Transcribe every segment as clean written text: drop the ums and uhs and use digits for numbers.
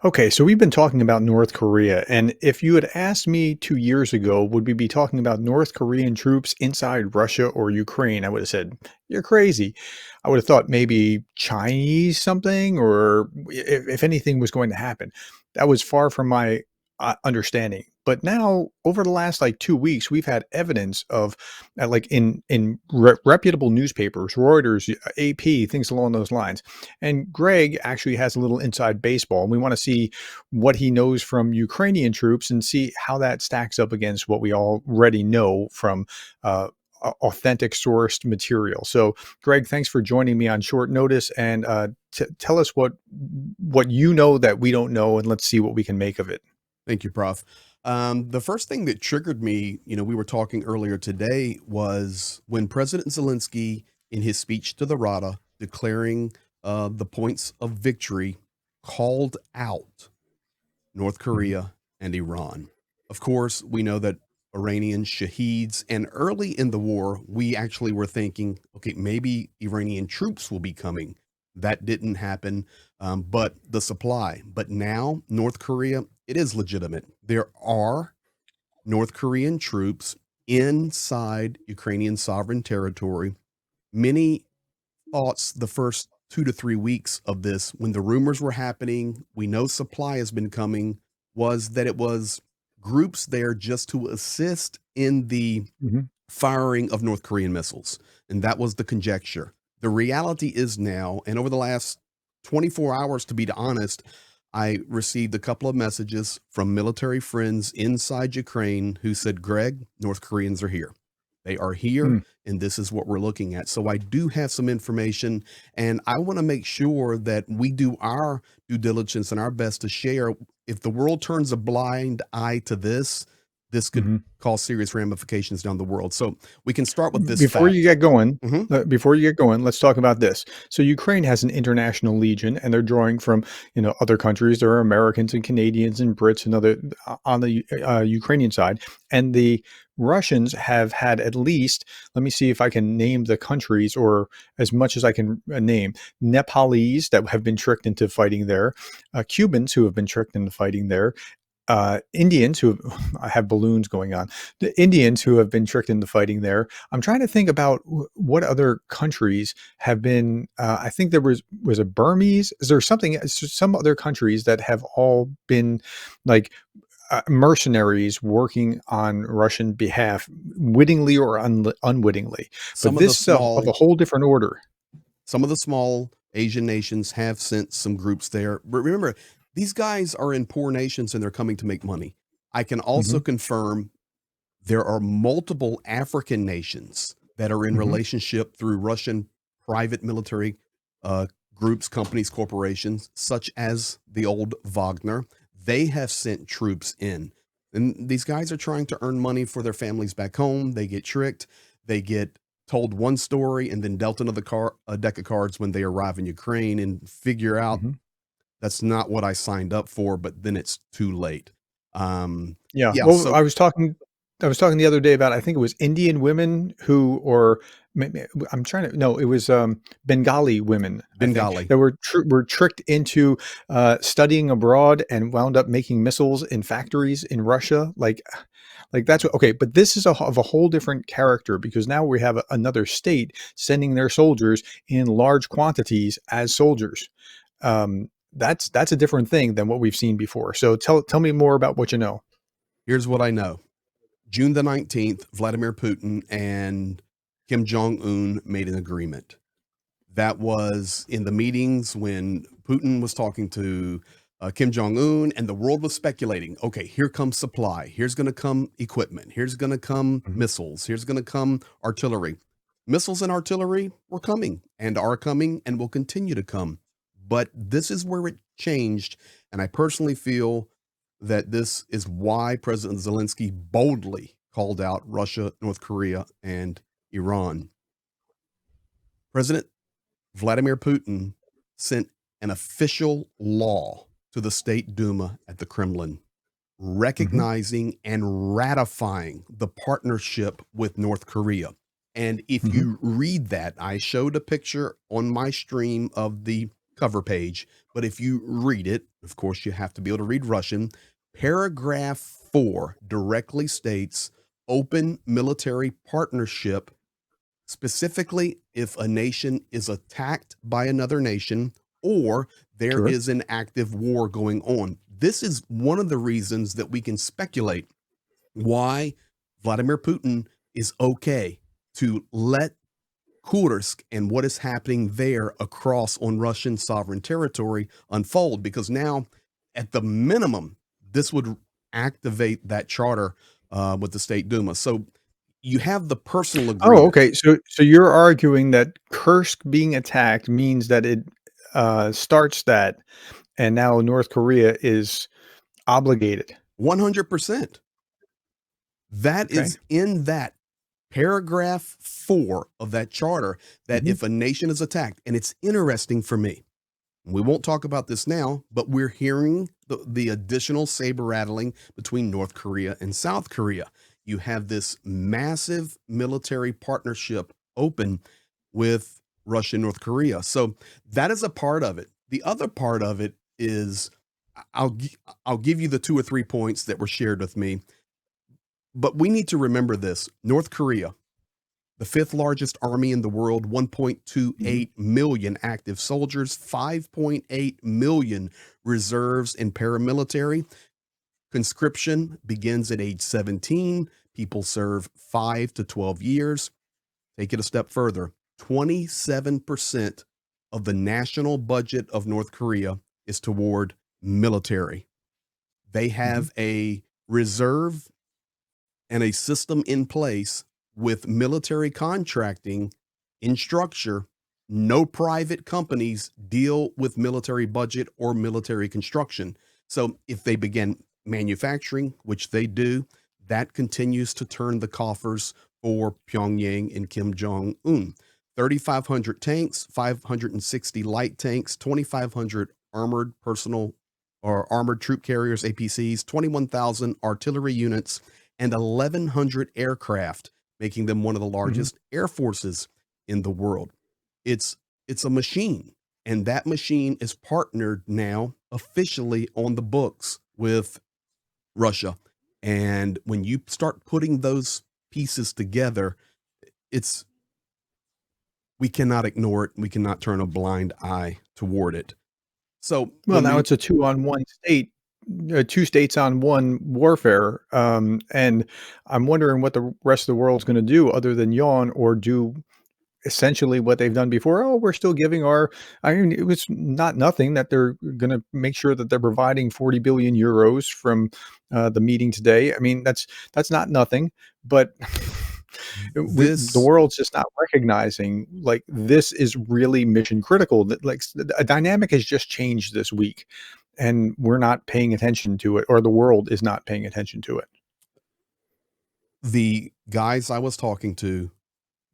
Okay, so we've been talking about North Korea, and if you had asked me 2 years ago, would we be talking about North Korean troops inside Russia or Ukraine? I would have said, you're crazy. I would have thought maybe Chinese something, or if anything was going to happen. That was far from my understanding. But now, over the last like 2 weeks, we've had evidence of, like in reputable newspapers, Reuters, AP, things along those lines. And Greg actually has a little inside baseball, and we want to see what he knows from Ukrainian troops and see how that stacks up against what we already know from authentic sourced material. So, Greg, thanks for joining me on short notice, and tell us what you know that we don't know, and let's see what we can make of it. Thank you, Prof. The first thing that triggered me, we were talking earlier today, was when President Zelensky, in his speech to the Rada, declaring the points of victory, called out North Mhm. Korea and Iran. Of course, we know that Iranian shaheeds, and early in the war, we actually were thinking, okay, maybe Iranian troops will be coming. That didn't happen, but the supply. But now, North Korea, it is legitimate. There are North Korean troops inside Ukrainian sovereign territory. Many thoughts the first 2 to 3 weeks of this, when the rumors were happening, we know supply has been coming, was that it was groups there just to assist in the Mhm. firing of North Korean missiles. And that was the conjecture. The reality is now, and over the last 24 hours, to be honest, I received a couple of messages from military friends inside Ukraine who said, Greg, North Koreans are here. They are here, Mm. and this is what we're looking at. So I do have some information, and I want to make sure that we do our due diligence and our best to share. If the world turns a blind eye to this, this could Mhm. cause serious ramifications down the world. So we can start with this Before you fact. get going, Mhm. let's talk about this. So Ukraine has an international legion, and they're drawing from other countries. There are Americans and Canadians and Brits and other on the Ukrainian side, and the Russians have had at least. Let me see if I can name the countries, or as much as I can name. Nepalese that have been tricked into fighting there, Cubans who have been tricked into fighting there, Indians who I have balloons going on, the Indians who have been tricked into fighting there. I'm trying to think about what other countries have been. I think there was a Burmese. Is there something? Some other countries that have all been like mercenaries working on Russian behalf, wittingly or unwittingly. But Some of the this is of a small whole different order. some of the small Asian nations have sent some groups there. But remember, these guys are in poor nations and they're coming to make money. I can also Hmm. confirm there are multiple African nations that are in Hmm. relationship through Russian private military uh, groups, companies, corporations, such as the old Wagner. They have sent troops in. And these guys are trying to earn money for their families back home. They get tricked. They get told one story and then dealt another a deck of cards when they arrive in Ukraine and figure out Hmm. that's not what I signed up for, but then it's too late. Yeah. Yeah. Well, So I was talking the other day about, I think it was Indian women who, or I'm trying to, no, it was Bengali women, I think, Bengali. that were tricked into studying abroad and wound up making missiles in factories in Russia. Like that's what, okay, but this is of a whole different character, because now we have another state sending their soldiers in large quantities as soldiers. That's a different thing than what we've seen before. So tell me more about what you know. Here's what I know. June the 19th, Vladimir Putin and Kim Jong un made an agreement. That was in the meetings when Putin was talking to Kim Jong un, and the world was speculating, okay, here comes supply. Here's going to come equipment. Here's going to come Mhm. missiles. Here's going to come artillery. Missiles and artillery were coming and are coming and will continue to come. But this is where it changed. And I personally feel that this is why President Zelensky boldly called out Russia, North Korea, and Iran. President Vladimir Putin sent an official law to the State Duma at the Kremlin, Mhm. recognizing and ratifying the partnership with North Korea. And if Mhm. you read that, I showed a picture on my stream of the cover page, but if you read it, of course, you have to be able to read Russian. Paragraph 4 directly states open military partnership, specifically if a nation is attacked by another nation or there Sure. is an active war going on. This is one of the reasons that we can speculate why Vladimir Putin is okay to let Kursk and what is happening there across on Russian sovereign territory unfold, because now, at the minimum, this would activate that charter with the State Duma. So you have the personal Oh, agreement. okay. So you're arguing that Kursk being attacked means that it, starts that, and now North Korea is obligated. 100%. That Okay. is in that paragraph 4 of that charter, that Mhm, if a nation is attacked, and it's interesting for me, we won't talk about this now, but we're hearing the additional saber rattling between North Korea and South Korea. You have this massive military partnership open with Russia and North Korea. So that is a part of it. The other part of it is I'll give you the 2 or 3 points that were shared with me, but we need to remember this. North Korea, the fifth largest army in the world, mhm, 1.28 million active soldiers, 5.8 million reserves and paramilitary. Conscription begins at age 17. People serve 5 to 12 years. Take it a step further. 27% of the national budget of North Korea is toward military. They mhm, have a reserve and a system in place with military contracting in structure. No private companies deal with military budget or military construction. So if they begin manufacturing, which they do, that continues to turn the coffers for Pyongyang and Kim Jong Un. 3,500 tanks, 560 light tanks, 2,500 armored personal or armored troop carriers, APCs, 21,000 artillery units, and 1,100 aircraft, making them one of the mhm. largest air forces in the world. It's it's a machine, and that machine is partnered now officially on the books with Russia. And when you start putting those pieces together, it's we cannot ignore it. We cannot turn a blind eye toward it. So Well, when now we it's a 2 on 1 state, 2 states on 1 warfare, and I'm wondering what the rest of the world's gonna do other than yawn or do essentially what they've done before. "Oh, we're still giving our." I mean, it was not nothing that they're gonna make sure that th're providing 40 billion euros from, the meeting today. I mean, that's not nothing, but the this world's just not recognizing, like, this is really mission critical, that, like, a dynamic has just changed this week, and we're not paying attention to it, or the world is not paying attention to it. the guys I was talking to,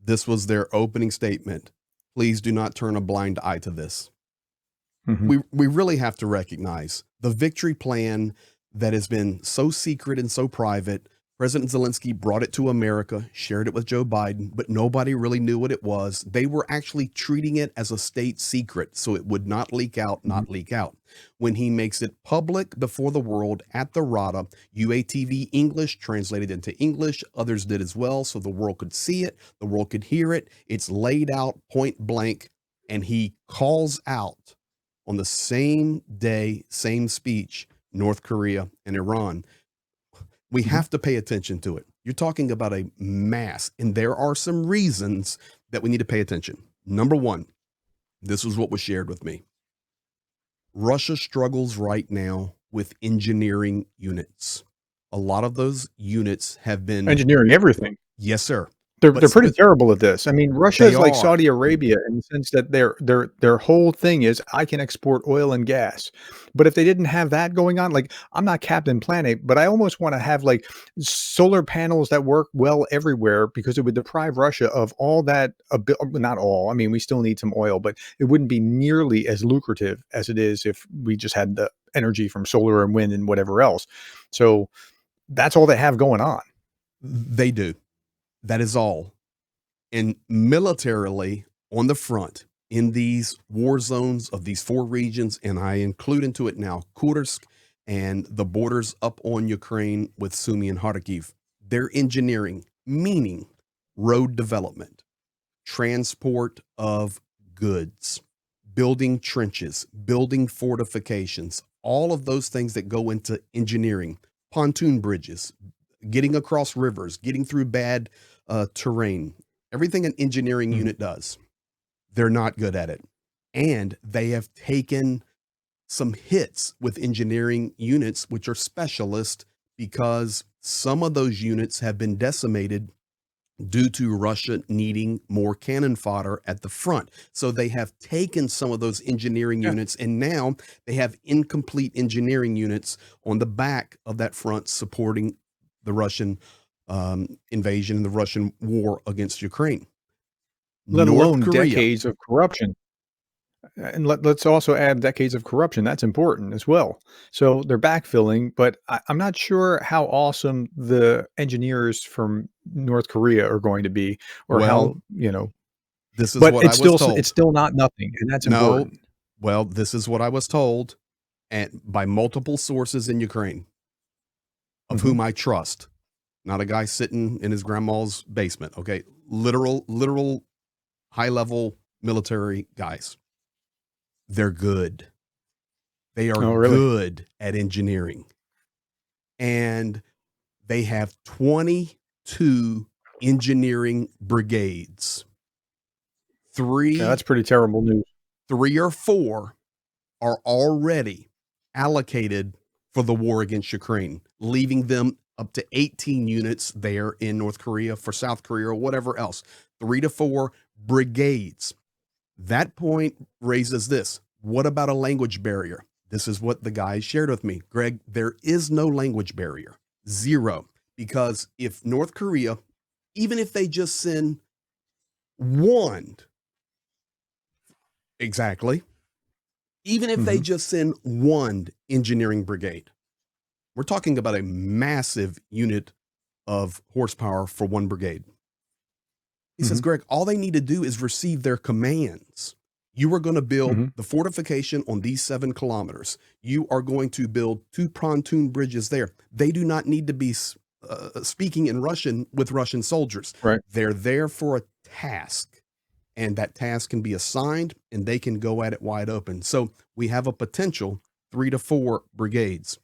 this was their opening statement. Please do not turn a blind eye to this. Mhm. We really have to recognize the victory plan that has been so secret and so private. President Zelensky brought it to America, shared it with Joe Biden, but nobody really knew what it was. They were actually treating it as a state secret so it would not leak out, Mhm. not leak out. When he makes it public before the world at the RADA, UATV English translated into English, others did as well, so the world could see it, the world could hear it. It's laid out point blank, and he calls out on the same day, same speech, North Korea and Iran. We Mhm. have to pay attention to it. You're talking about a mass, and there are some reasons that we need to pay attention. Number one, this is what was shared with me. Russia struggles right now with engineering units. A lot of those units have been, Engineering everything. yes, sir, They're pretty terrible at this. I mean, Russia they is like are. Saudi Arabia in the sense that their whole thing is, "I can export oil and gas." But if they didn't have that going on, like, I'm not Captain Planet, but I almost wanna have, like, solar panels that work well everywhere because it would deprive Russia of all that not all, I mean, we still need some oil, but it wouldn't be nearly as lucrative as it is if we just had the energy from solar and wind and whatever else. So, that's all they have going on. They do. That is all. And militarily on the front, in these war zones of these four regions, and I include into it now Kursk and the borders up on Ukraine with Sumy and Kharkiv. Their engineering, meaning road development, transport of goods, building trenches, building fortifications, all of those things that go into engineering, pontoon bridges, getting across rivers, getting through bad terrain, everything an engineering Mhm. unit does. They're not good at it. And they have taken some hits with engineering units, which are specialists, because some of those units have been decimated due to Russia needing more cannon fodder at the front. So they have taken some of those engineering Yeah. units, and now they have incomplete engineering units on the back of that front supporting the Russian invasion and the Russian war against Ukraine. Let North alone Korea, decades of corruption. And let's also add decades of corruption. That's important as well. So they're backfilling, but I'm not sure how awesome the engineers from North Korea are going to be, or well, how, you know. this is But what I was it's told. still not nothing, and that's No, important. well, this is what I was told and by multiple sources in Ukraine, of Mhm. whom I trust. Not a guy sitting in his grandma's basement, okay? Literal high level military guys. They're good. They are Oh, really? good at engineering. And they have 22 engineering brigades. Yeah, that's Three, pretty terrible news. three or four are already allocated for the war against Ukraine, leaving them up to 18 units there in North Korea for South Korea or whatever else. 3 to 4 brigades. That point raises this. What about a language barrier? This is what the guys shared with me. Greg, there is no language barrier. Zero. Because if North Korea, even if they just send one, exactly, even if they Mhm. just send one engineering brigade, we're talking about a massive unit of horsepower for one brigade. He says, Mhm. Greg, all they need to do is receive their commands. You are going to build Mhm. the fortification on these 7 kilometers. You are going to build 2 pontoon bridges there. They do not need to be speaking in Russian with Russian soldiers. Right. They're there for a task, and that task can be assigned, and they can go at it wide open. So we have a potential 3 to 4 brigades.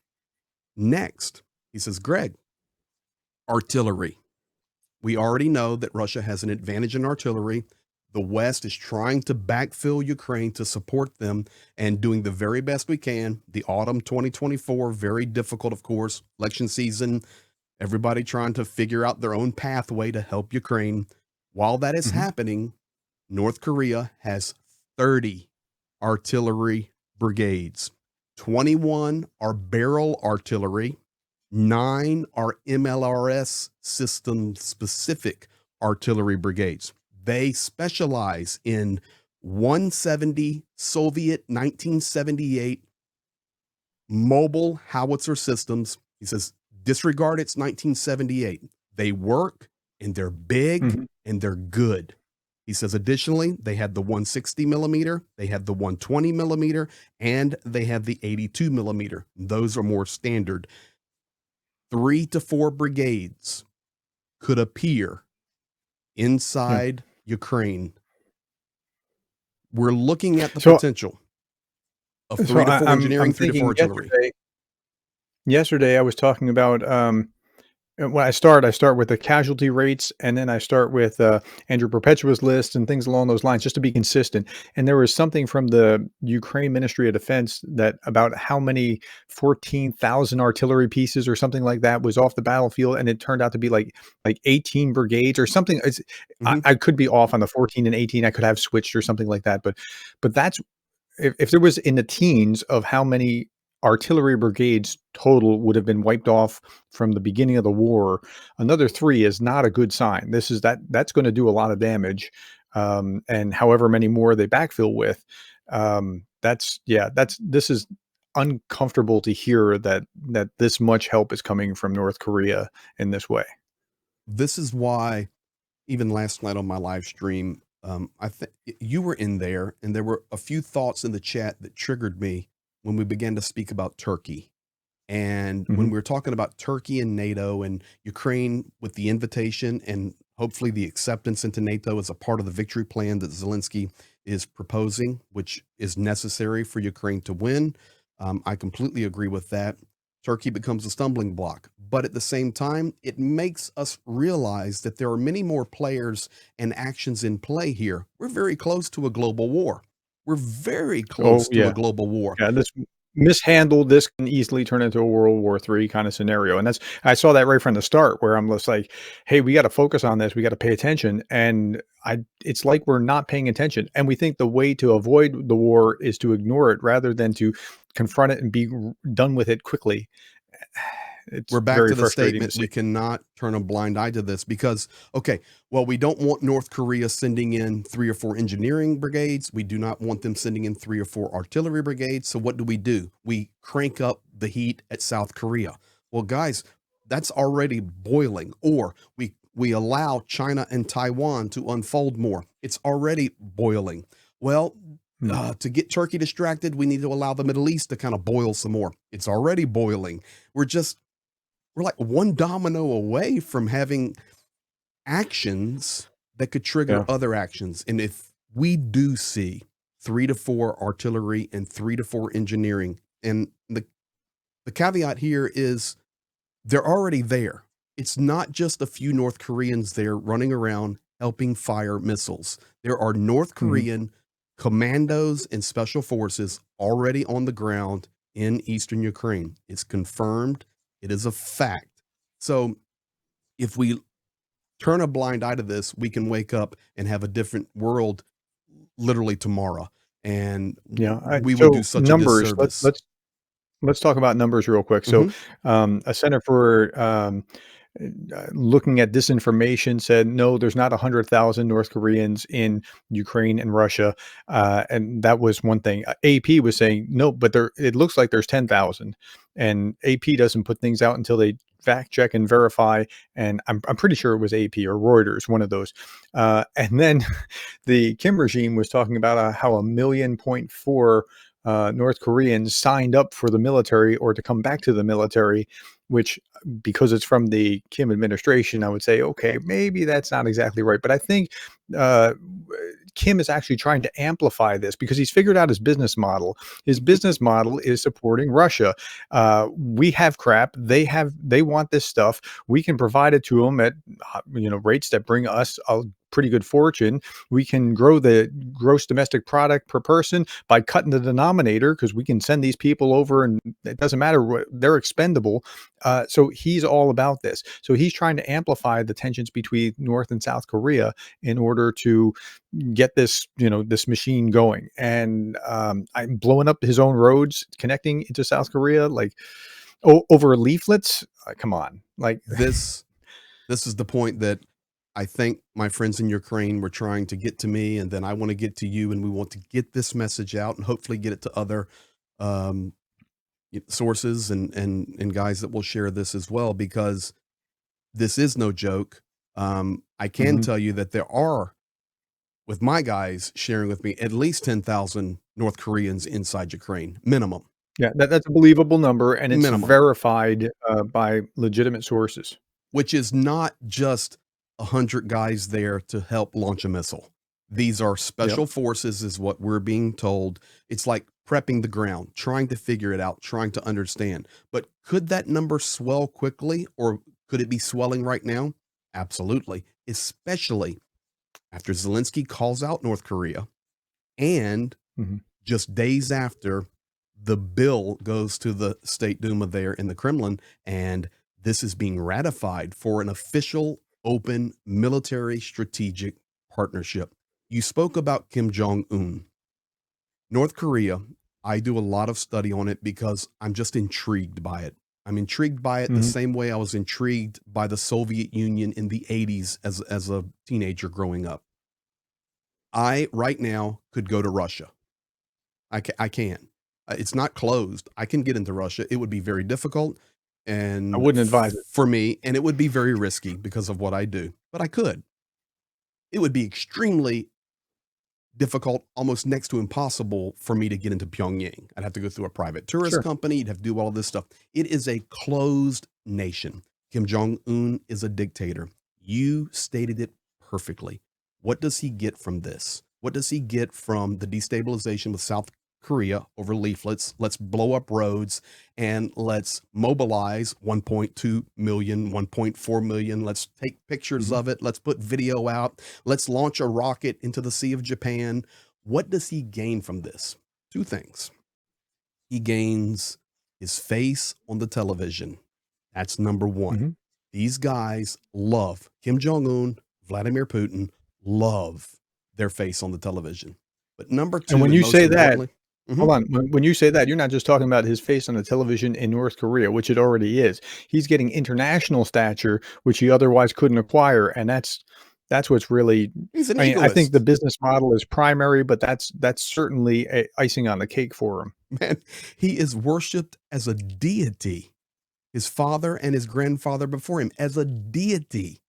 Next, he says, Greg, artillery. We already know that Russia has an advantage in artillery. The West is trying to backfill Ukraine to support them and doing the very best we can. The autumn 2024, very difficult, of course. Election season, everybody trying to figure out their own pathway to help Ukraine. While that is Mhm. happening, North Korea has 30 artillery brigades. 21 are barrel artillery, 9 are MLRS system specific artillery brigades. They specialize in 170 Soviet 1978 mobile howitzer systems. He says, disregard it's 1978. They work and they're big Mhm. and they're good. He says, additionally, they had the 160 millimeter, they had the 120 millimeter, and they have the 82 millimeter. Those are more standard. 3 to 4 brigades could appear Yeah. inside Ukraine. We're looking at the So potential of so 3 to 4 I'm engineering, 3 to 4 thinking artillery. yesterday I was talking about, when I start with the casualty rates, and then I start with, Andrew Perpetua's list and things along those lines, just to be consistent. And there was something from the Ukraine Ministry of Defense that about how many 14,000 artillery pieces or something like that was off the battlefield, and it turned out to be like 18 brigades or something. Mhm. I could be off on the 14 and 18. I could have switched or something like that, but that's if there was in the teens of how many artillery brigades total would have been wiped off from the beginning of the war, another 3 is not a good sign. That's gonna do a lot of damage, and however many more they backfill with, this is uncomfortable to hear that this much help is coming from North Korea in this way. This is why, even last night on my live stream, I think you were in there, and there were a few thoughts in the chat that triggered me when we began to speak about Turkey. And when Mhm. we were talking about Turkey and NATO and Ukraine with the invitation and hopefully the acceptance into NATO as a part of the victory plan that Zelensky is proposing, which is necessary for Ukraine to win, I completely agree with that. Turkey becomes a stumbling block. But at the same time, it makes us realize that there are many more players and actions in play here. We're very close to a global war. We're very Oh, close to a yeah. global war. Yeah, this mishandled, this can easily turn into a World War III kinda scenario, and that's I saw that right from the start where I'm just like, "Hey, we gotta focus on this, we gotta pay attention," and I it's like we're not paying attention, and we think the way to avoid the war is to ignore it rather than to confront it and be done with it quickly. It's We're back very to the frustrating to statement, see. we cannot turn a blind eye to this because, okay, well, we don't want North Korea sending in 3 or 4 engineering brigades. We do not want them sending in 3 or 4 artillery brigades. So what do? We crank up the heat at South Korea. Well, guys, that's already boiling. Or we allow China and Taiwan to unfold more. It's already boiling. Well, Mm, to get Turkey distracted, we need to allow the Middle East to kind of boil some more. It's already boiling. We're just we're like one domino away from having actions that could trigger yeah, other actions. And if we do see 3 to 4 artillery and 3 to 4 engineering, and the caveat here is they're already there. It's not just a few North Koreans there running around helping fire missiles. There are North mhm, Korean commandos and special forces already on the ground in eastern Ukraine. It's confirmed, it is a fact. So if we turn a blind eye to this, we can wake up and have a different world literally tomorrow. And yeah, we would do so such a numbers, disservice. let's talk about numbers real quick. So, Hmm. a center for looking at disinformation said, no, there's not 100,000 North Koreans in Ukraine and Russia. And that was one thing. AP was saying, no, but there, it looks like there's 10,000. And AP doesn't put things out until they fact check and verify. And I'm pretty sure it was AP or Reuters, one of those. And then the Kim regime was talking about how 1.4 million North Koreans signed up for the military or to come back to the military, which because it's from the Kim administration, I would say, okay, maybe that's not exactly right. But I think uh, Kim is actually trying to amplify this because he's figured out his business model. His business model is supporting Russia. We have crap. They want this stuff. We can provide it to them at rates that bring us a pretty good fortune. We can grow the gross domestic product per person by cutting the denominator because we can send these people over and it doesn't matter what they're expendable. So he's all about this. So he's trying to amplify the tensions between North and South Korea in order to get this machine going. And I'm blowing up his own roads connecting into South Korea, like over leaflets. Come on, like This this is the point that I think my friends in Ukraine were trying to get to me, and then I want to get to you, and we want to get this message out and hopefully get it to other um, sources and guys that will share this as well because this is no joke. I can mhm. tell you that there are, with my guys sharing with me, at least 10,000 North Koreans inside Ukraine, minimum, Yeah, that's a believable number, and it's minimum, verified by legitimate sources. which is not just 100 guys there to help launch a missile. These are Yep. special forces, is what we're being told. It's like prepping the ground, trying to figure it out, trying to understand. But could that number swell quickly, or could it be swelling right now? Absolutely, especially after Zelensky calls out North Korea and Mhm. just days after the bill goes to the State Duma there in the Kremlin, and this is being ratified for an official, open military strategic partnership. You spoke about Kim Jong Un. North Korea, I do a lot of study on it because I'm just intrigued by it. I'm intrigued by it the Mhm. same way I was intrigued by the Soviet Union in the 80s as a teenager growing up. I, right now, could go to Russia. I can. It's not closed. I can get into Russia. It would be very difficult I and wouldn't advise it. for me, and it would be very risky because of what I do, but I could. It would be extremely difficult, almost next to impossible for me to get into Pyongyang. I'd have to go through a private tourist Sure. company. You'd have to do all this stuff. It is a closed nation. Kim Jong Un is a dictator. You stated it perfectly. What does he get from this? What does he get from the destabilization with South Korea over leaflets? Let's blow up roads and let's mobilize 1.2 million, 1.4 million. Let's take pictures Mhm. of it. Let's put video out. Let's launch a rocket into the Sea of Japan. What does he gain from this? Two things. He gains his face on the television. That's number one. Mhm. These guys love Kim Jong un, Vladimir Putin, love their face on the television. But number And two, when and you most say that importantly, mhm, hold on. When you say that, you're not just talking about his face on the television in North Korea, which it already is. He's getting international stature, which he otherwise couldn't acquire, and that's what's really he's an I mean, I think the egoist. business model is primary, but that's certainly a icing on the cake for him. Man, he is worshiped as a deity. His father and his grandfather before him as a deity.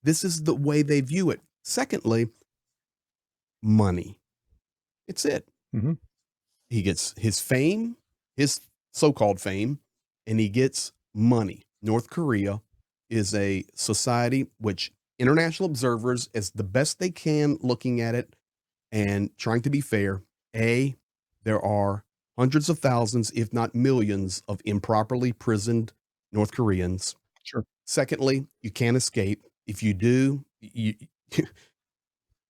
This is the way they view it. Secondly, money. It's it. Mhm. He gets his fame, his so-called fame, and he gets money. North Korea is a society which international observers, as the best they can looking at it and trying to be fair, A, there are hundreds of thousands, if not millions, of improperly prisoned North Koreans. Sure. Secondly, you can't escape. If you do, you,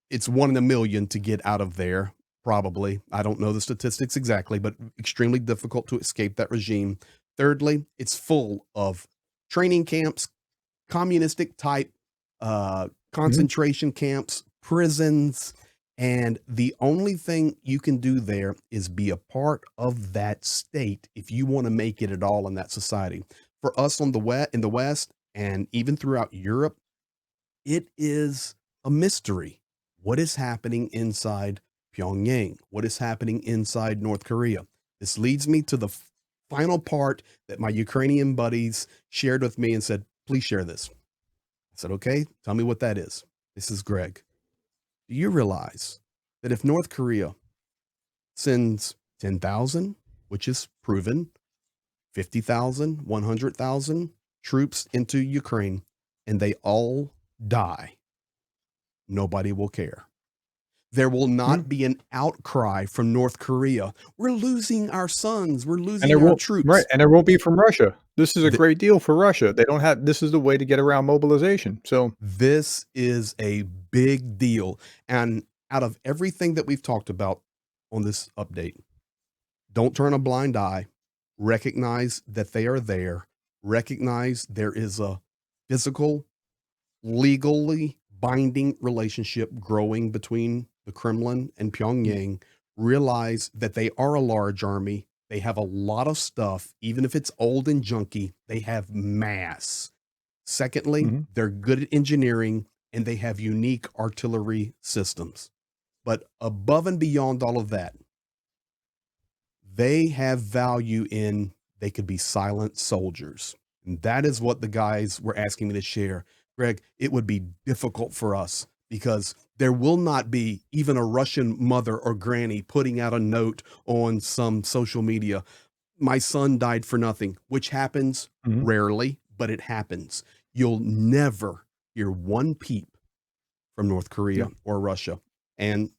it's 1 in a million to get out of there, probably. I don't know the statistics exactly, but extremely difficult to escape that regime. Thirdly, it's full of training camps, communistic type Mhm. concentration camps, prisons, and the only thing you can do there is be a part of that state if you want to make it at all in that society. For us on the west in the West and even throughout Europe, it is a mystery. What is happening inside Pyongyang? What is happening inside North Korea? This leads me to the final part that my Ukrainian buddies shared with me and said, please share this. I said, okay, tell me what that is. This is Greg. Do you realize that if North Korea sends 10,000, which is proven, 50,000, 100,000 troops into Ukraine, and they all die, nobody will care? There will Mhm. not be an outcry from North Korea. We're losing our sons. We're And losing it our won't right, troops. and it won't be from Russia. This is a Th- great deal for Russia. They don't have this is the way to get around mobilization. So this is a big deal. And out of everything that we've talked about on this update, don't turn a blind eye. Recognize that they are there. Recognize there is a physical, legally binding relationship growing between the Kremlin and Pyongyang. Realize that they are a large army. They have a lot of stuff, even if it's old and junky, they have mass. Secondly, mhm. they're good at engineering and they have unique artillery systems. But above and beyond all of that, they have value in they could be silent soldiers. And that is what the guys were asking me to share. Greg, it would be difficult for us because there will not be even a Russian mother or granny putting out a note on some social media. My son died for nothing, which happens Mhm. rarely, but it happens. You'll never hear one peep from North Yeah, Korea or Russia. And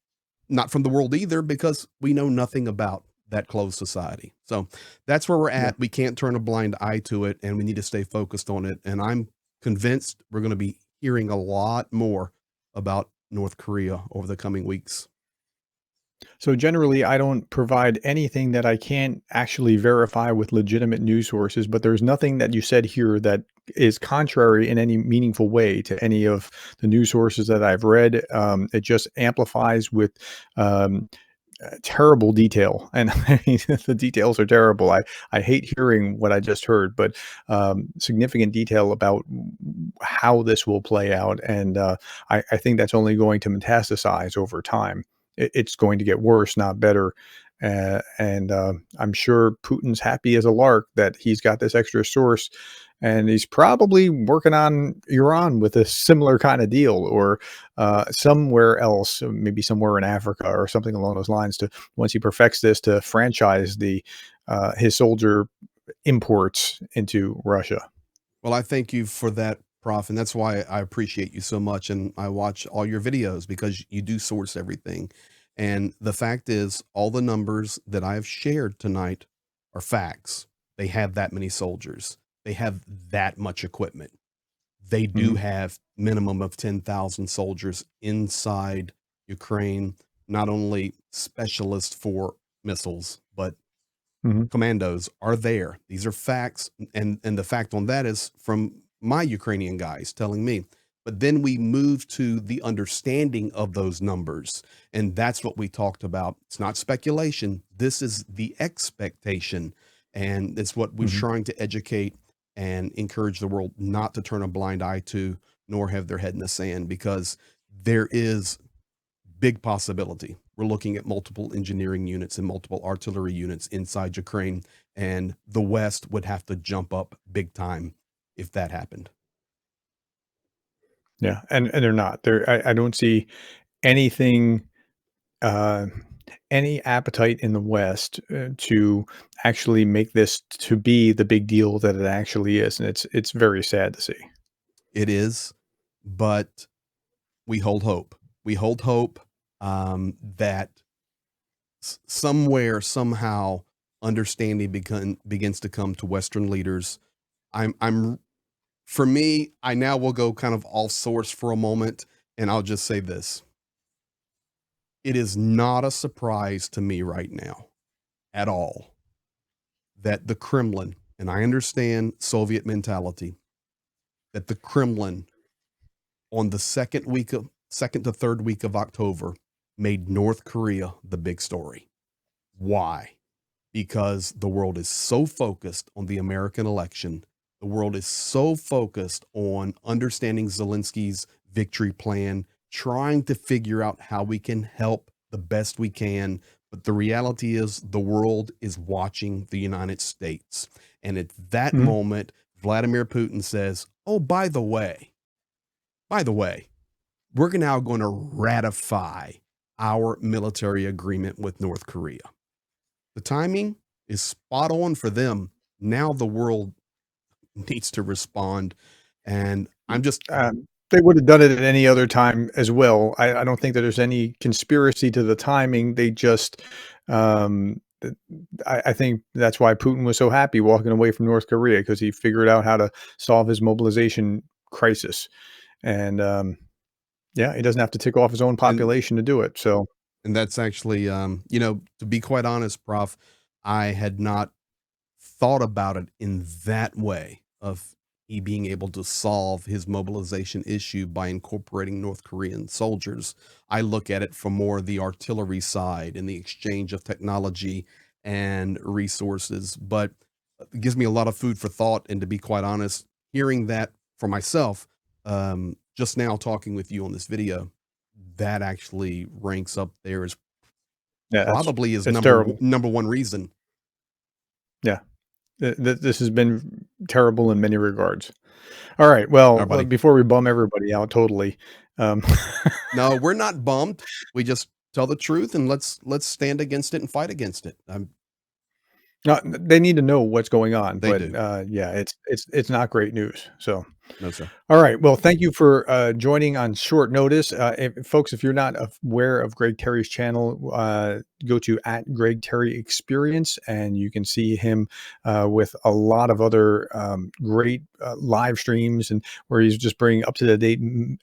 not from the world either, because we know nothing about that closed society. So that's where we're yeah. at. We can't turn a blind eye to it, and we need to stay focused on it. And I'm convinced we're going to be hearing a lot more about North Korea over the coming weeks. So generally, I don't provide anything that I can't actually verify with legitimate news sources, but there's nothing that you said here that is contrary in any meaningful way to any of the news sources that I've read. It just amplifies with um, terrible detail, and I mean, the details are terrible. I hate hearing what I just heard, but significant detail about how this will play out, and I think that's only going to metastasize over time. It's going to get worse, not better, And I'm sure Putin's happy as a lark that he's got this extra source, and he's probably working on Iran with a similar kind of deal, or somewhere else, maybe somewhere in Africa or something along those lines. To once he perfects this, to franchise the his soldier imports into Russia. Well, I thank you for that, Prof, and that's why I appreciate you so much, and I watch all your videos because you do source everything. And the fact is, all the numbers that I've shared tonight are facts. They have that many soldiers. They have that much equipment. They do Hmm. have minimum of 10,000 soldiers inside Ukraine, not only specialists for missiles, but Hmm. commandos are there. These are facts, and the fact on that is from my Ukrainian guys telling me. But then we move to the understanding of those numbers, and that's what we talked about. It's not speculation. This is the expectation, and it's what we're Hmm. trying to educate and encourage the world not to turn a blind eye to, nor have their head in the sand, because there is big possibility. We're looking at multiple engineering units and multiple artillery units inside Ukraine, and the West would have to jump up big time if that happened. Yeah, and they're not. I don't see anything, uh, any appetite in the West to actually make this to be the big deal that it actually is, and it's very sad to see. It is, but we hold hope. We hold hope that somewhere, somehow, understanding begins to come to Western leaders. I'm for me, I now will go kind of off source for a moment, and I'll just say this: it is not a surprise to me right now at all that the Kremlin, and I understand Soviet mentality, that the Kremlin on the second to third week of October made North Korea the big story. Why? Because the world is so focused on the American election. The world is so focused on understanding Zelensky's victory plan, trying to figure out how we can help the best we can. But the reality is, the world is watching the United States. And at that Mhm. moment, Vladimir Putin says, oh, by the way, we're now going to ratify our military agreement with North Korea. The timing is spot on for them. Now the world needs to respond. And I'm just, They would have done it at any other time as well. I don't think that there's any conspiracy to the timing. They just, th I think that's why Putin was so happy walking away from North Korea, because he figured out how to solve his mobilization crisis, and, yeah, he doesn't have to tick off his own and, population to do it, so and that's actually, to be quite honest, Prof, I had not thought about it in that way of he being able to solve his mobilization issue by incorporating North Korean soldiers. I look at it from more the artillery side and the exchange of technology and resources, but it gives me a lot of food for thought. And to be quite honest, hearing that for myself, just now talking with you on this video, that actually ranks up there as yeah, probably his that's terrible. number one reason. Yeah. This has been terrible in many regards. Alright, All right, well, buddy. before we bum everybody out totally, um No, we're not bummed. We just tell the truth and let's stand against it and fight against it. no, they need to know what's going on, They but, do. yeah, it's not great news, so No, sir. alright, well, thank you for, joining on short notice. If folks, if you're not aware of Greg Terry's channel, go to @GregTerryExperience, and you can see him, with a lot of other, great, live streams, and where he's just bringing up to the date, in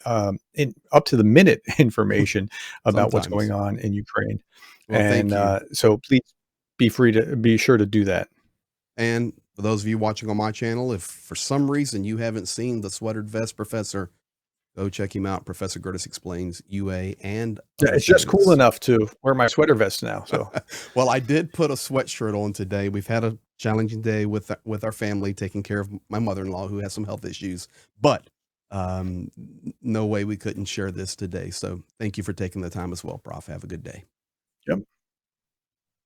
up to the minute information about what's going Sometimes. on in Ukraine, Well, and, thank you. so please be sure to do that. And for those of you watching on my channel, if for some reason you haven't seen the sweatered vest professor, go check him out. Professor Gerdes Explains UA and Yeah, other it's just cool things. enough to wear my sweater vest now, so Well, I did put a sweatshirt on today. We've had a challenging day with our family taking care of my mother-in-law who has some health issues, but no way we couldn't share this today. So thank you for taking the time as well, Prof. Have a good day. yep.